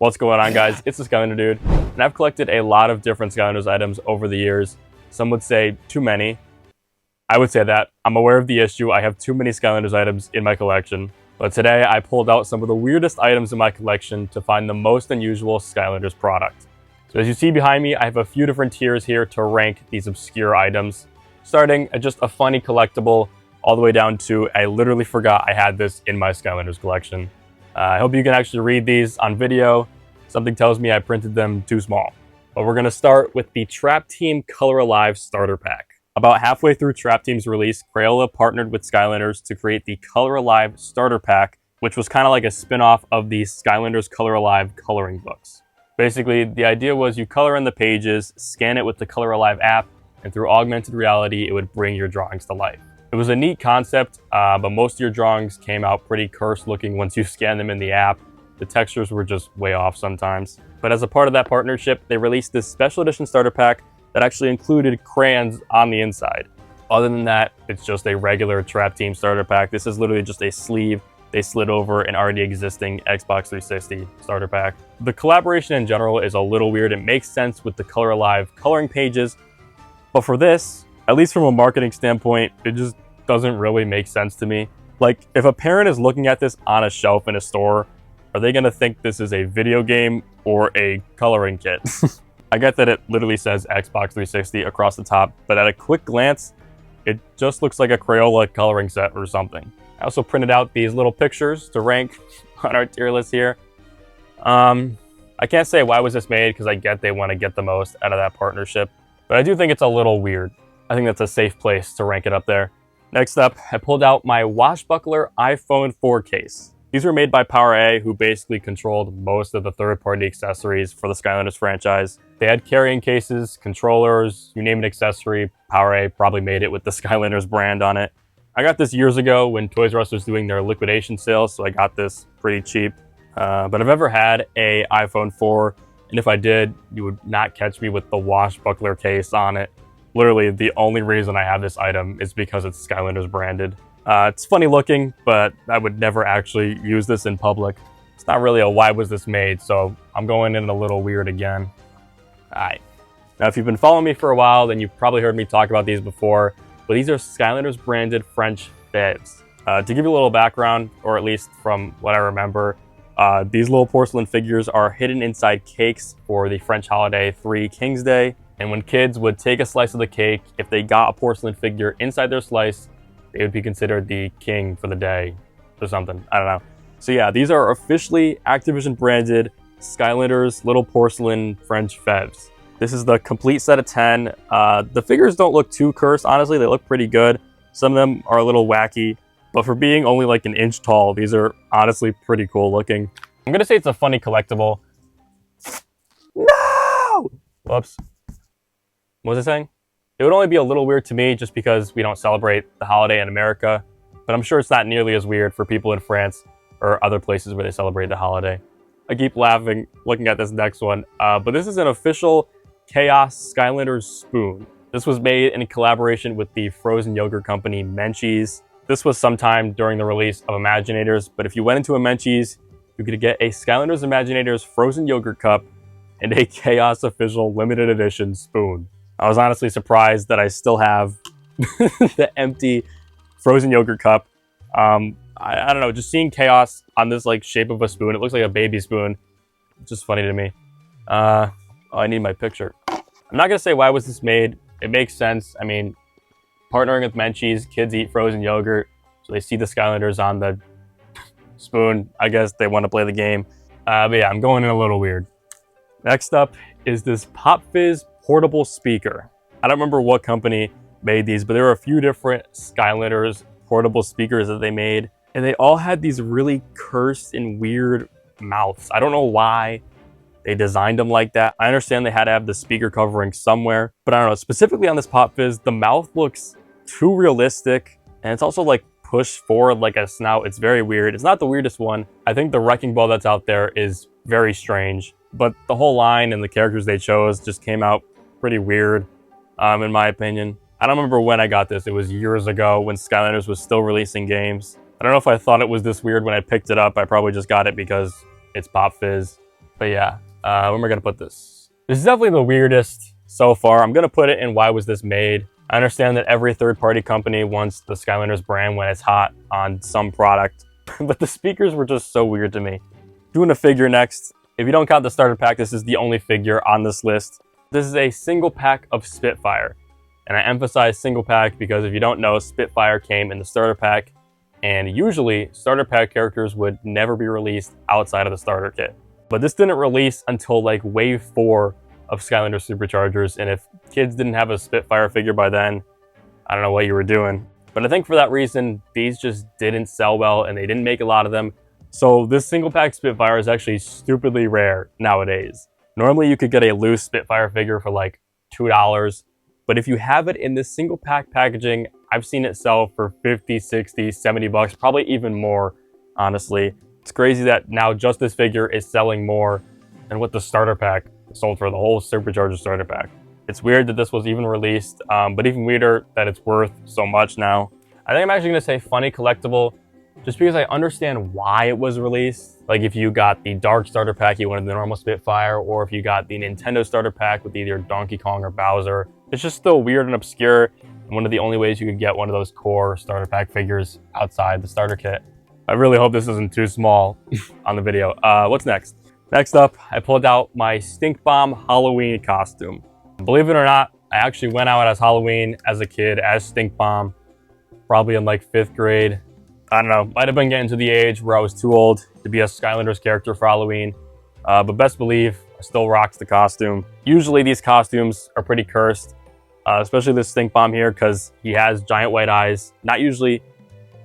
What's going on, guys? It's the Skylander dude, and I've collected a lot of different Skylanders items over the years. Some would say too many. I would say that. I'm aware of the issue. I have too many Skylanders items in my collection. But today, I pulled out some of the weirdest items in my collection to find the most unusual Skylanders product. So as you see behind me, I have a few different tiers here to rank these obscure items, starting at just a funny collectible, all the way down to I literally forgot I had this in my Skylanders collection. I hope you can actually read these on video. Something tells me I printed them too small. But we're going to start with the Trap Team Color Alive Starter Pack. About halfway through Trap Team's release, Crayola partnered with Skylanders to create the Color Alive Starter Pack, which was kind of like a spin-off of the Skylanders Color Alive coloring books. Basically, the idea was you color in the pages, scan it with the Color Alive app, and through augmented reality, it would bring your drawings to life. It was a neat concept, but most of your drawings came out pretty cursed looking once you scanned them in the app. The textures were just way off sometimes. But as a part of that partnership, they released this special edition starter pack that actually included crayons on the inside. Other than that, it's just a regular Trap Team starter pack. This is literally just a sleeve they slid over an already existing Xbox 360 starter pack. The collaboration in general is a little weird. It makes sense with the Color Alive coloring pages, but for this, at least from a marketing standpoint, it just doesn't really make sense to me. Like, if a parent is looking at this on a shelf in a store, are they gonna think this is a video game or a coloring kit? I get that it literally says Xbox 360 across the top, but at a quick glance, it just looks like a Crayola coloring set or something. I also printed out these little pictures to rank on our tier list here. I can't say why was this made, because I get they want to get the most out of that partnership, but I do think it's a little weird. I think that's a safe place to rank it up there. Next up, I pulled out my Washbuckler iPhone 4 case. These were made by PowerA, who basically controlled most of the third-party accessories for the Skylanders franchise. They had carrying cases, controllers, you name an accessory, PowerA probably made it with the Skylanders brand on it. I got this years ago when Toys R Us was doing their liquidation sale, so I got this pretty cheap. But I've ever had a iPhone 4, and if I did, you would not catch me with the Washbuckler case on it. Literally, the only reason I have this item is because it's Skylanders branded. It's funny looking, but I would never actually use this in public. It's not really a why was this made, so I'm going in a little weird again. Alright. Now, if you've been following me for a while, then you've probably heard me talk about these before, but these are Skylanders branded French fèves. To give you a little background, or at least from what I remember, these little porcelain figures are hidden inside cakes for the French holiday Three Kings Day. And when kids would take a slice of the cake, if they got a porcelain figure inside their slice, they would be considered the king for the day or something. I don't know. So yeah, these are officially Activision branded Skylanders little porcelain French fèves. This is the complete set of 10. The figures don't look too cursed, honestly. They look pretty good. Some of them are a little wacky, but for being only like an inch tall, these are honestly pretty cool looking. I'm gonna say it's a funny collectible. No! Whoops. What was I saying? It would only be a little weird to me just because we don't celebrate the holiday in America, but I'm sure it's not nearly as weird for people in France or other places where they celebrate the holiday. I keep laughing looking at this next one, but this is an official Chaos Skylanders spoon. This was made in collaboration with the frozen yogurt company Menchie's. This was sometime during the release of Imaginators, but if you went into a Menchie's, you could get a Skylanders Imaginators frozen yogurt cup and a Chaos official limited edition spoon. I was honestly surprised that I still have the empty frozen yogurt cup. I don't know, just seeing Chaos on this like shape of a spoon, it looks like a baby spoon. It's just funny to me. Oh, I need my picture. I'm not gonna say why was this made. It makes sense. I mean, partnering with Menchie's, kids eat frozen yogurt, so they see the Skylanders on the spoon. I guess they want to play the game. But yeah, I'm going in a little weird. Next up is this Pop Fizz portable speaker. I don't remember what company made these, but there were a few different Skylanders portable speakers that they made, and they all had these really cursed and weird mouths. I don't know why they designed them like that. I understand they had to have the speaker covering somewhere, but I don't know, specifically on this Pop Fizz, the mouth looks too realistic, and it's also like pushed forward like a snout. It's very weird. It's not the weirdest one. I think the Wrecking Ball that's out there is very strange, but the whole line and the characters they chose just came out pretty weird, in my opinion. I don't remember when I got this. It was years ago when Skylanders was still releasing games. I don't know if I thought it was this weird when I picked it up. I probably just got it because it's Pop Fizz. But yeah, where am I gonna put this? This is definitely the weirdest so far. I'm gonna put it in why was this made. I understand that every third-party company wants the Skylanders brand when it's hot on some product, but the speakers were just so weird to me. Doing a figure next. If you don't count the starter pack, this is the only figure on this list. This is a single pack of Spitfire. And I emphasize single pack because if you don't know, Spitfire came in the starter pack, and usually starter pack characters would never be released outside of the starter kit. But this didn't release until like wave 4 of Skylander Superchargers, and if kids didn't have a Spitfire figure by then, I don't know what you were doing. But I think for that reason, these just didn't sell well and they didn't make a lot of them. So this single pack Spitfire is actually stupidly rare nowadays. Normally you could get a loose Spitfire figure for like $2, but if you have it in this single pack packaging, I've seen it sell for 50, 60, 70 bucks, probably even more, honestly. It's crazy that now just this figure is selling more than what the starter pack sold for, the whole Supercharger starter pack. It's weird that this was even released, but even weirder that it's worth so much now. I think I'm actually gonna say funny collectible, just because I understand why it was released. Like if you got the Dark starter pack, you wanted the normal Spitfire, or if you got the Nintendo starter pack with either Donkey Kong or Bowser. It's just still weird and obscure, and one of the only ways you could get one of those core starter pack figures outside the starter kit. I really hope this isn't too small on the video. What's next? Next up, I pulled out my Stink Bomb Halloween costume. Believe it or not, I actually went out as Halloween as a kid, as Stink Bomb, probably in like 5th grade. I don't know, might have been getting to the age where I was too old to be a Skylanders character for Halloween. But best believe, I still rocks the costume. Usually these costumes are pretty cursed, especially this Stink Bomb here, because he has giant white eyes. Not usually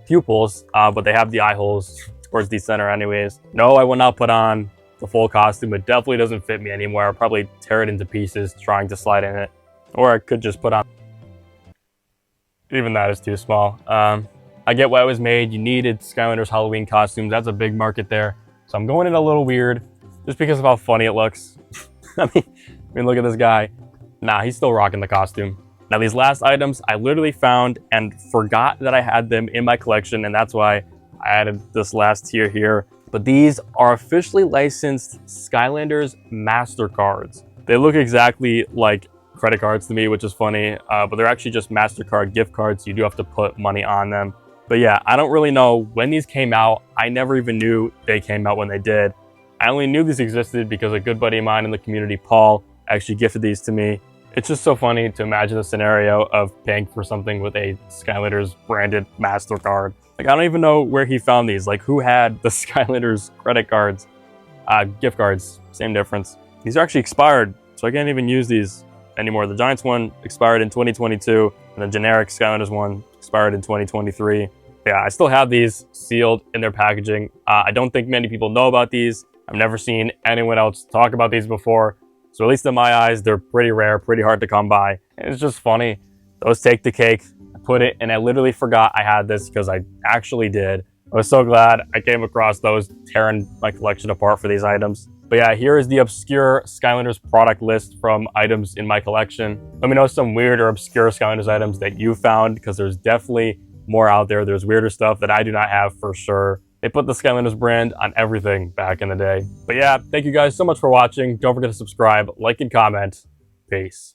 pupils, but they have the eye holes towards the center anyways. No, I will not put on the full costume. It definitely doesn't fit me anymore. I'll probably tear it into pieces trying to slide in it. Or I could just put on... Even that is too small. I get why it was made. You needed Skylanders Halloween costumes. That's a big market there. So I'm going in a little weird just because of how funny it looks. I mean, look at this guy. Nah, he's still rocking the costume. Now these last items I literally found and forgot that I had them in my collection, and that's why I added this last tier here. But these are officially licensed Skylanders MasterCards. They look exactly like credit cards to me, which is funny, but they're actually just MasterCard gift cards. So you do have to put money on them. But yeah, I don't really know when these came out. I never even knew they came out when they did. I only knew these existed because a good buddy of mine in the community, Paul, actually gifted these to me. It's just so funny to imagine the scenario of paying for something with a Skylanders branded MasterCard. Like, I don't even know where he found these. Like, who had the Skylanders credit cards? Gift cards, same difference. These are actually expired, so I can't even use these anymore. The Giants one expired in 2022, and the generic Skylanders one expired in 2023. Yeah, I still have these sealed in their packaging. I don't think many people know about these. I've never seen anyone else talk about these before. So at least in my eyes, they're pretty rare, pretty hard to come by. And it's just funny. Those take the cake. I put it, and I literally forgot I had this because I actually did. I was so glad I came across those, tearing my collection apart for these items. But yeah, here is the obscure Skylanders product list from items in my collection. Let me know some weird or obscure Skylanders items that you found, because there's definitely more out there. There's weirder stuff that I do not have for sure. They put the Skylanders brand on everything back in the day. But yeah, thank you guys so much for watching. Don't forget to subscribe, like, and comment. Peace.